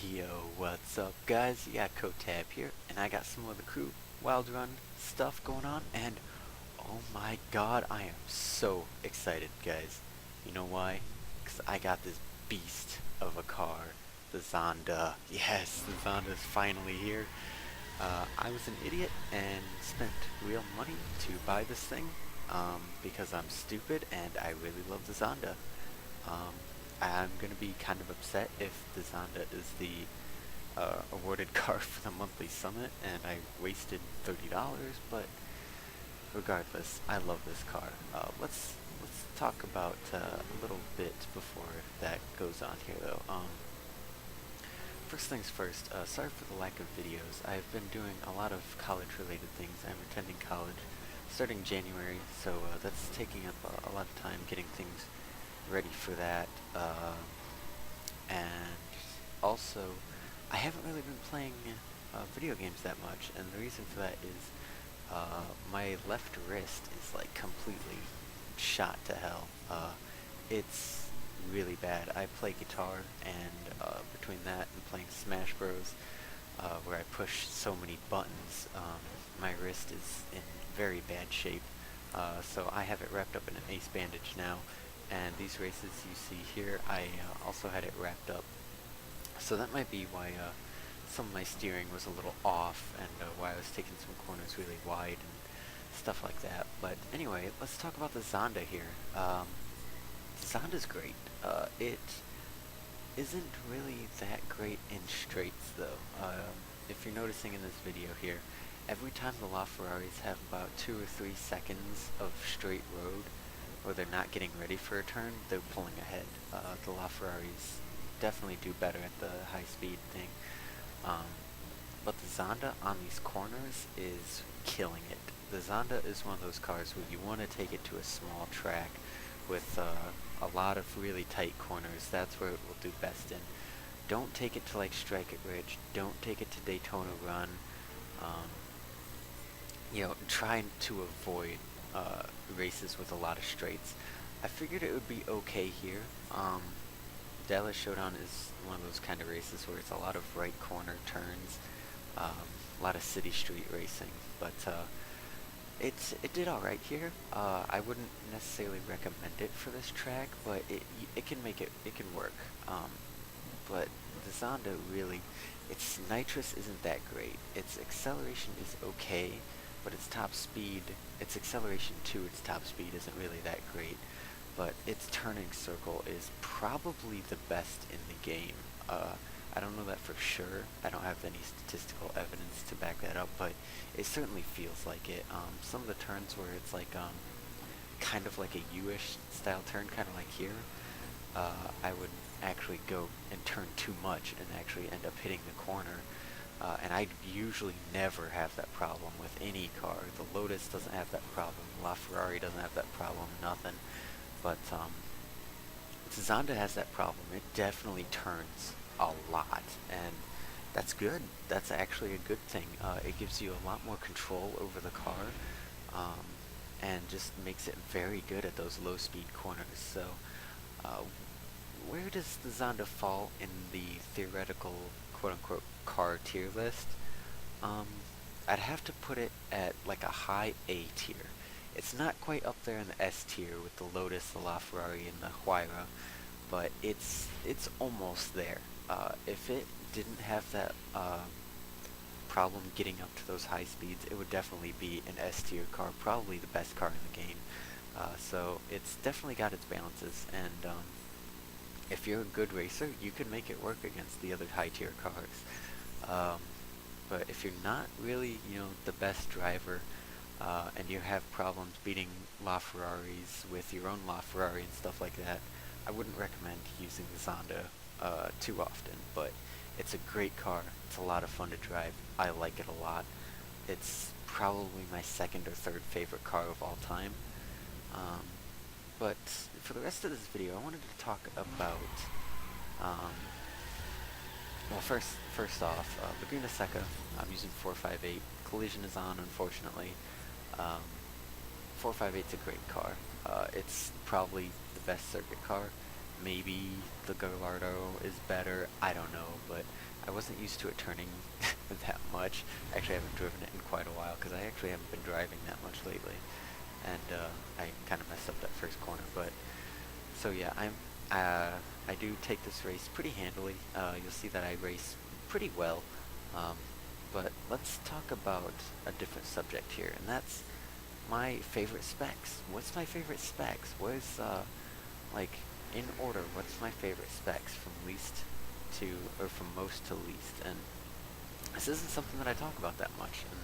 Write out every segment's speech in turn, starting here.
Yo, what's up guys? Yeah, Kotab here, and I got some of the crew Wild Run stuff going on, and oh my god, I am so excited guys. You know why? Because I got this beast of a car, the Zonda. Yes, the Zonda is finally here. I was an idiot and spent real money to buy this thing, because I'm stupid and I really love the Zonda. Um, I'm gonna be kind of upset if the Zonda is the awarded car for the monthly summit and I wasted $30, but regardless, I love this car. Let's talk about a little bit before that goes on here though. First things first, sorry for the lack of videos. I've been doing a lot of college-related things. I'm attending college starting January, so that's taking up a lot of time getting things ready for that. And also, I haven't really been playing video games that much, and the reason for that is my left wrist is like completely shot to hell. It's really bad. I play guitar, and between that and playing Smash Bros, where I push so many buttons, my wrist is in very bad shape. So I have it wrapped up in an ace bandage now, and these races you see here, I also had it wrapped up. So that might be why some of my steering was a little off, and why I was taking some corners really wide and stuff like that. But anyway, let's talk about the Zonda here. The Zonda's great. It isn't really that great in straights though. If you're noticing in this video here, every time the LaFerraris have about 2 or 3 seconds of straight road, or they're not getting ready for a turn, they're pulling ahead. The LaFerraris definitely do better at the high speed thing. But the Zonda on these corners is killing it. The Zonda is one of those cars where you want to take it to a small track with a lot of really tight corners. That's where it will do best in. Don't take it to like Strike It Rich. Don't take it to Daytona Run. Try to avoid races with a lot of straights. I figured it would be okay here. Dallas Showdown is one of those kind of races where it's a lot of right corner turns, a lot of city street racing, but it did all right here. I wouldn't necessarily recommend it for this track, but it can work. But the Zonda really, its nitrous isn't that great. Its acceleration is okay, but its acceleration to its top speed isn't really that great. But its turning circle is probably the best in the game. I don't know that for sure. I don't have any statistical evidence to back that up, but it certainly feels like it. Some of the turns where it's like kind of like a U-ish style turn, kind of like here, I would actually go and turn too much and actually end up hitting the corner. And I usually never have that problem with any car. The Lotus doesn't have that problem. LaFerrari doesn't have that problem. Nothing. But the Zonda has that problem. It definitely turns a lot, and that's good. That's actually a good thing. It gives you a lot more control over the car, and just makes it very good at those low-speed corners. So, where does the Zonda fall in the theoretical quote-unquote car tier list? I'd have to put it at like a high A tier. It's not quite up there in the S tier with the Lotus, the LaFerrari, and the Huayra, but it's almost there. If it didn't have that problem getting up to those high speeds, it would definitely be an S tier car, probably the best car in the game. So it's definitely got its balances, and if you're a good racer, you can make it work against the other high tier cars. But if you're not really, the best driver, and you have problems beating LaFerraris with your own LaFerrari and stuff like that, I wouldn't recommend using the Zonda too often, but it's a great car. It's a lot of fun to drive. I like it a lot. It's probably my second or third favorite car of all time. But for the rest of this video, I wanted to talk about, well, first off, Laguna Seca. I'm using 458. Collision is on, unfortunately. 458's a great car. It's probably the best circuit car. maybe the Gallardo is better, I don't know, but I wasn't used to it turning that much. Actually, I haven't driven it in quite a while, because I actually haven't been driving that much lately, and I kind of messed up that first corner, but, so yeah, I do take this race pretty handily. You'll see that I race pretty well, um, but let's talk about a different subject here, and that's my favorite specs. What's my favorite specs? Where's, like, in order, what's my favorite specs from least to, or from most to least? And this isn't something that I talk about that much, and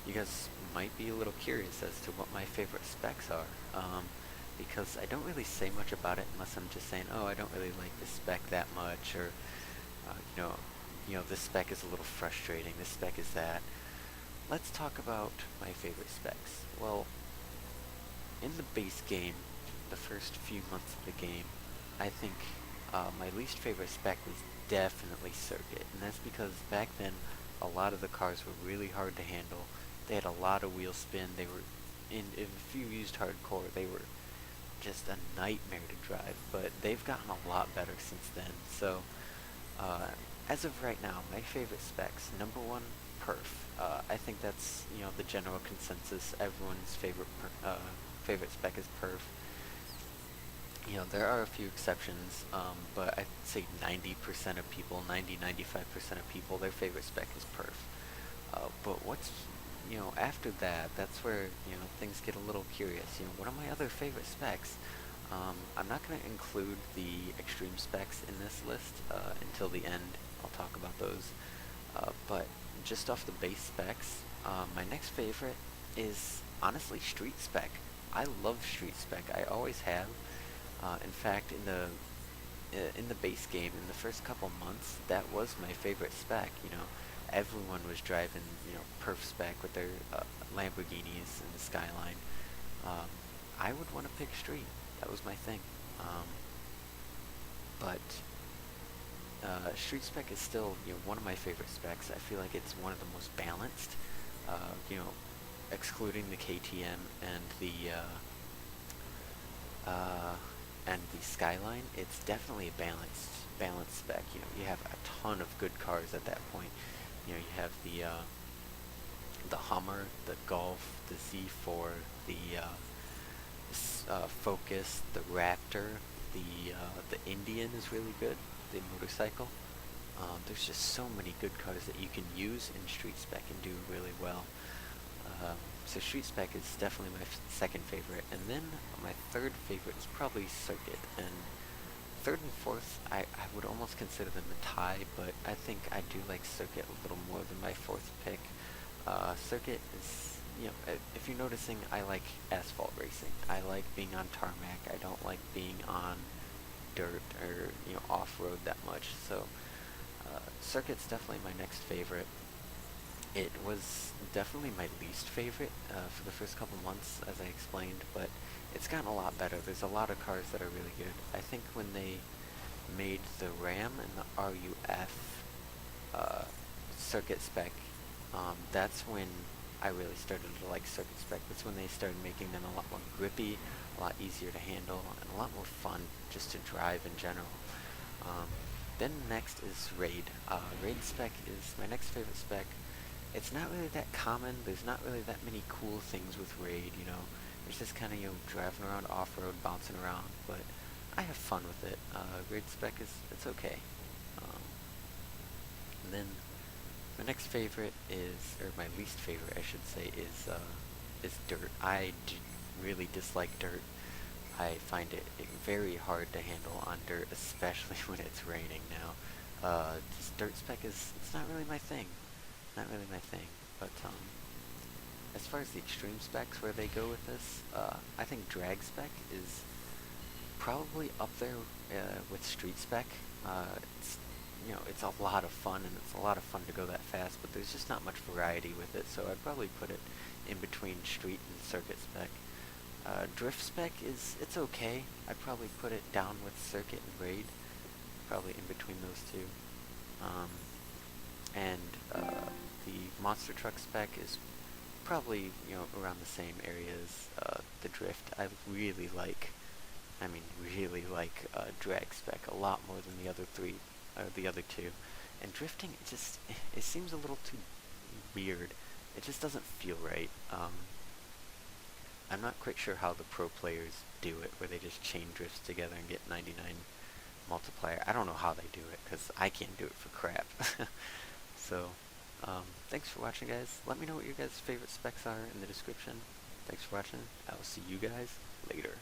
you guys might be a little curious as to what my favorite specs are, because I don't really say much about it unless I'm just saying, oh, I don't really like this spec that much, or, you know, this spec is a little frustrating, this spec is that. Let's talk about my favorite specs. Well, in the base game, the first few months of the game, I think my least favorite spec was definitely Circuit, and that's because back then a lot of the cars were really hard to handle. They had a lot of wheel spin. They were, if you used hardcore, they were just a nightmare to drive. But they've gotten a lot better since then. So as of right now, my favorite specs: number one, perf. I think that's the general consensus. Everyone's favorite spec is perf. There are a few exceptions, but I'd say 90% of people, 95% of people, their favorite spec is perf. But after that, that's where, things get a little curious. What are my other favorite specs? I'm not going to include the extreme specs in this list until the end. I'll talk about those. But just off the base specs, my next favorite is honestly Street Spec. I love Street Spec. I always have. In fact, in the base game, in the first couple months, that was my favorite spec. Everyone was driving perf spec with their Lamborghinis in the Skyline. I would want to pick Street. That was my thing. But Street Spec is still one of my favorite specs. I feel like it's one of the most balanced. You know, excluding the KTM and the Skyline, it's definitely a balanced spec. You have a ton of good cars at that point. You have the Hummer, the Golf, the Z4, the Focus, the Raptor, the Indian is really good, the motorcycle. There's just so many good cars that you can use in Street Spec and do really well. So Street Spec is definitely my second favorite, and then my third favorite is probably Circuit, and third and fourth, I would almost consider them a tie, but I think I do like Circuit a little more than my fourth pick. Circuit is, if you're noticing, I like asphalt racing. I like being on tarmac. I don't like being on dirt or, off-road that much, so Circuit's definitely my next favorite. It was definitely my least favorite for the first couple months, as I explained, but it's gotten a lot better. There's a lot of cars that are really good. I think when they made the Ram and the RUF Circuit Spec, that's when I really started to like Circuit Spec. That's when they started making them a lot more grippy, a lot easier to handle, and a lot more fun just to drive in general. Then next is Raid. Raid Spec is my next favorite spec. It's not really that common. There's not really that many cool things with Raid, It's just kind of, driving around off-road, bouncing around, but I have fun with it. Raid Spec it's okay. And then my next favorite is, or my least favorite, I should say, is Dirt. I really dislike Dirt. I find it very hard to handle on dirt, especially when it's raining now. This Dirt Spec it's not really my thing. Not really my thing, but as far as the extreme specs where they go with this, I think Drag Spec is probably up there with Street Spec. It's it's a lot of fun, and it's a lot of fun to go that fast, but there's just not much variety with it, so I'd probably put it in between Street and Circuit Spec. Drift Spec it's okay. I'd probably put it down with Circuit and Raid, probably in between those two. And the Monster Truck Spec is probably around the same area as the Drift. I really like I mean, really like drag spec a lot more than the other three, or the other two. And drifting, it seems a little too weird. It just doesn't feel right. I'm not quite sure how the pro players do it, where they just chain drifts together and get 99 multiplier. I don't know how they do it, because I can't do it for crap. So, thanks for watching, guys. Let me know what your guys' favorite specs are in the description. Thanks for watching. I will see you guys later.